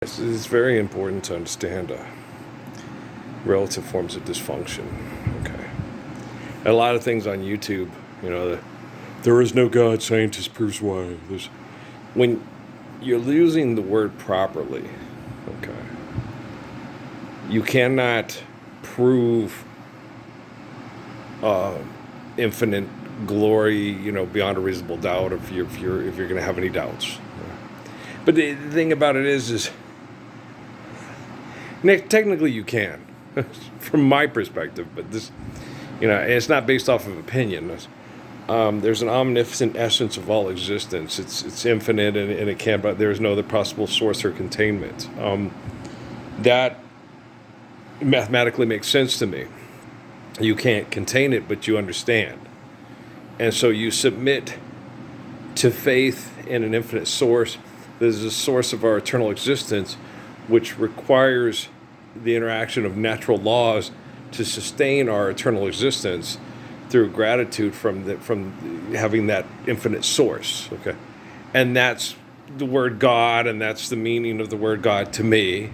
It's very important to understand relative forms of dysfunction. Okay. And a lot of things on YouTube, there is no God, scientist proves why. When you're using the word properly, okay, you cannot prove infinite glory, beyond a reasonable doubt if you're going to have any doubts. But the thing about it is technically you can, from my perspective, but this, it's not based off of opinion. There's an omnipotent essence of all existence. It's infinite and it can't, but there's no other possible source or containment. That mathematically makes sense to me. You can't contain it, but you understand. And so you submit to faith in an infinite source. There's a source of our eternal existence, which requires the interaction of natural laws to sustain our eternal existence through gratitude from having that infinite source. Okay, and that's the word God, and that's the meaning of the word God to me,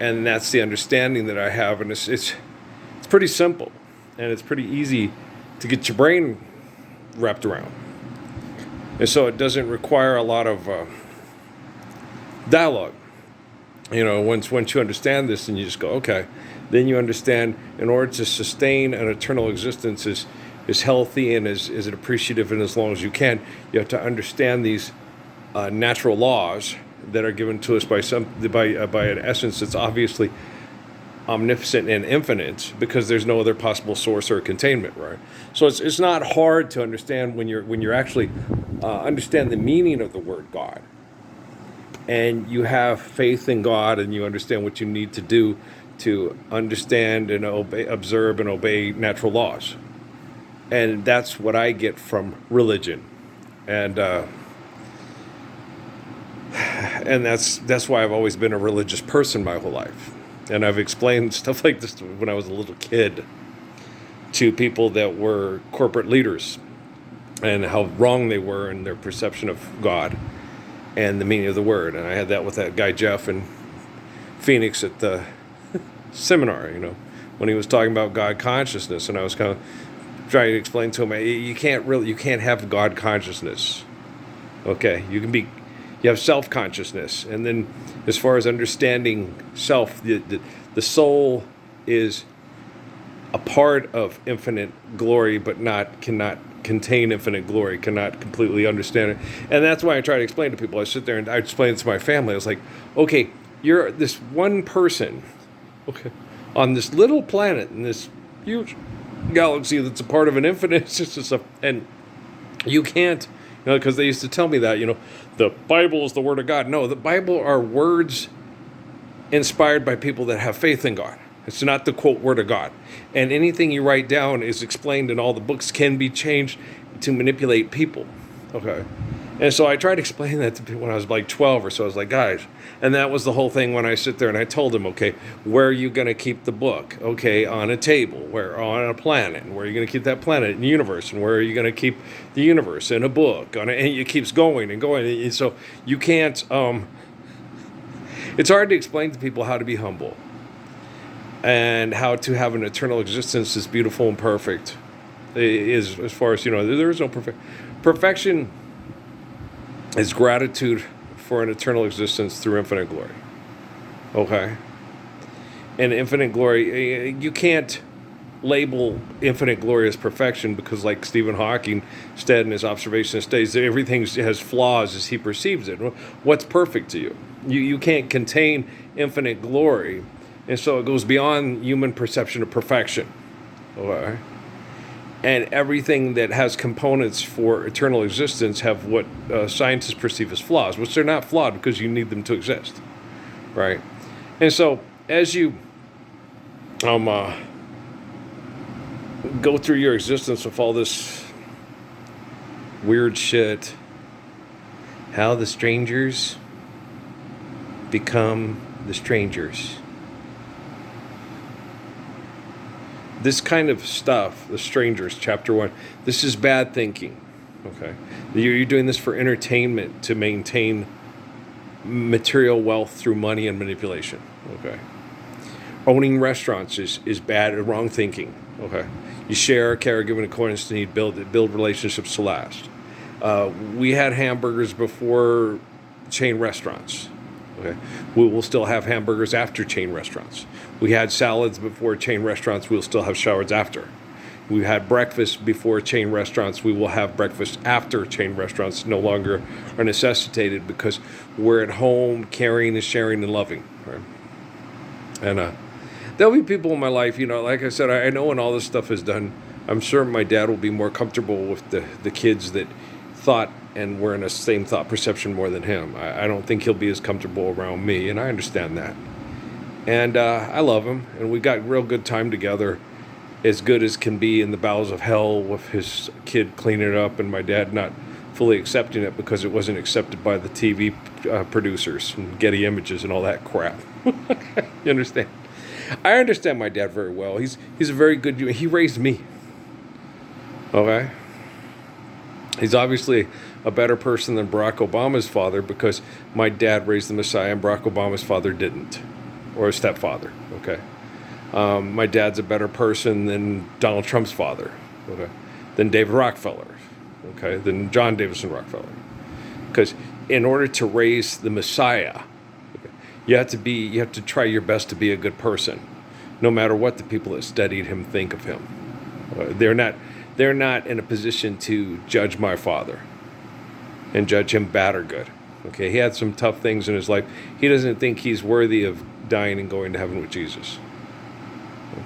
and that's the understanding that I have, and it's pretty simple, and it's pretty easy to get your brain wrapped around, and so it doesn't require a lot of dialogue. Once you understand this and you just go, okay, then you understand in order to sustain an eternal existence is healthy and is appreciative and as long as you can, you have to understand these natural laws that are given to us by an essence that's obviously omnipotent and infinite because there's no other possible source or containment, right? So it's not hard to understand when you're actually understand the meaning of the word God. And you have faith in God and you understand what you need to do to understand and observe and obey natural laws. And that's what I get from religion. And that's why I've always been a religious person my whole life. And I've explained stuff like this when I was a little kid to people that were corporate leaders and how wrong they were in their perception of God and the meaning of the word. And I had that with that guy Jeff in Phoenix at the seminar, when he was talking about God consciousness, and I was kind of trying to explain to him, you can't have God consciousness. Okay, you have self-consciousness, and then as far as understanding self, the soul is a part of infinite glory, but cannot contain infinite glory, cannot completely understand it. And that's why I try to explain to people. I sit there and I explain it to my family. I was like, okay, you're this one person, okay, on this little planet in this huge galaxy that's a part of an infinite system, and you can't, because they used to tell me that, the Bible is the Word of God. No, the Bible are words inspired by people that have faith in God. It's not the quote Word of God. And anything you write down is explained in all the books, can be changed to manipulate people. Okay. And so I tried to explain that to people when I was like 12 or so. I was like, guys, and that was the whole thing when I sit there and I told them, okay, where are you going to keep the book? Okay, on a table, where on a planet, and where are you going to keep that planet in the universe, and where are you going to keep the universe in a book? And it keeps going and going. And so you can't, it's hard to explain to people how to be humble and how to have an eternal existence that's beautiful and perfect. Is as far as, there is no perfection is gratitude for an eternal existence through infinite glory. Okay? And infinite glory, you can't label infinite glory as perfection because, like Stephen Hawking said in his observation states, everything has flaws as he perceives it. What's perfect to you? You can't contain infinite glory, and so it goes beyond human perception of perfection. Okay? And everything that has components for eternal existence have what scientists perceive as flaws, which they're not flawed because you need them to exist, right? And so as you go through your existence with all this weird shit, how the strangers become the strangers. This kind of stuff, The Strangers, Chapter 1, this is bad thinking, okay? You're doing this for entertainment to maintain material wealth through money and manipulation. Okay. Owning restaurants is bad and wrong thinking. Okay. You share, care, give in accordance to need, build relationships to last. We had hamburgers before chain restaurants. Okay. We will still have hamburgers after chain restaurants. We had salads before chain restaurants. We'll still have salads after. We had breakfast before chain restaurants. We will have breakfast after chain restaurants. No longer are necessitated because we're at home caring and sharing and loving. Right? And there'll be people in my life, like I said, I know when all this stuff is done, I'm sure my dad will be more comfortable with the kids that thought and were in the same thought perception more than him. I don't think he'll be as comfortable around me, and I understand that. And I love him, and we got real good time together, as good as can be in the bowels of hell with his kid cleaning it up and my dad not fully accepting it because it wasn't accepted by the TV producers and Getty Images and all that crap. You understand? I understand my dad very well. He's a very good. He raised me. Okay. He's obviously a better person than Barack Obama's father because my dad raised the Messiah and Barack Obama's father didn't, or a stepfather. Okay. My dad's a better person than Donald Trump's father. Okay. Than David Rockefeller. Okay. Than John Davison Rockefeller. Because in order to raise the Messiah, you have to try your best to be a good person, no matter what the people that studied him think of him. They're not in a position to judge my father and judge him bad or good. Okay, he had some tough things in his life. He doesn't think he's worthy of dying and going to heaven with Jesus.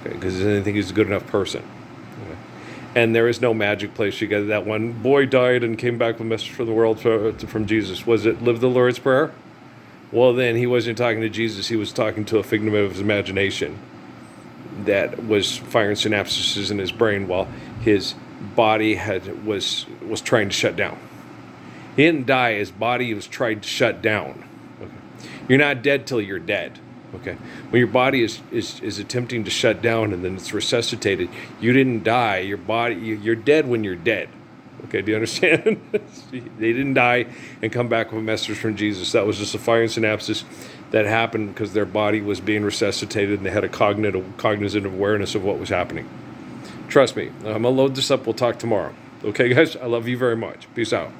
Okay, because he doesn't think he's a good enough person. Okay. And there is no magic place. You get that one boy died and came back with a message for the world from Jesus. Was it live the Lord's Prayer? Well, then he wasn't talking to Jesus. He was talking to a figment of his imagination that was firing synapses in his brain while his body was trying to shut down. He didn't die. His body was trying to shut down. Okay. You're not dead till you're dead. Okay. When your body is attempting to shut down and then it's resuscitated, you didn't die. Your body, you're dead when you're dead. Okay, do you understand? They didn't die and come back with a message from Jesus. That was just a firing synapses that happened because their body was being resuscitated and they had a cognizant awareness of what was happening. Trust me, I'm going to load this up. We'll talk tomorrow. Okay, guys? I love you very much. Peace out.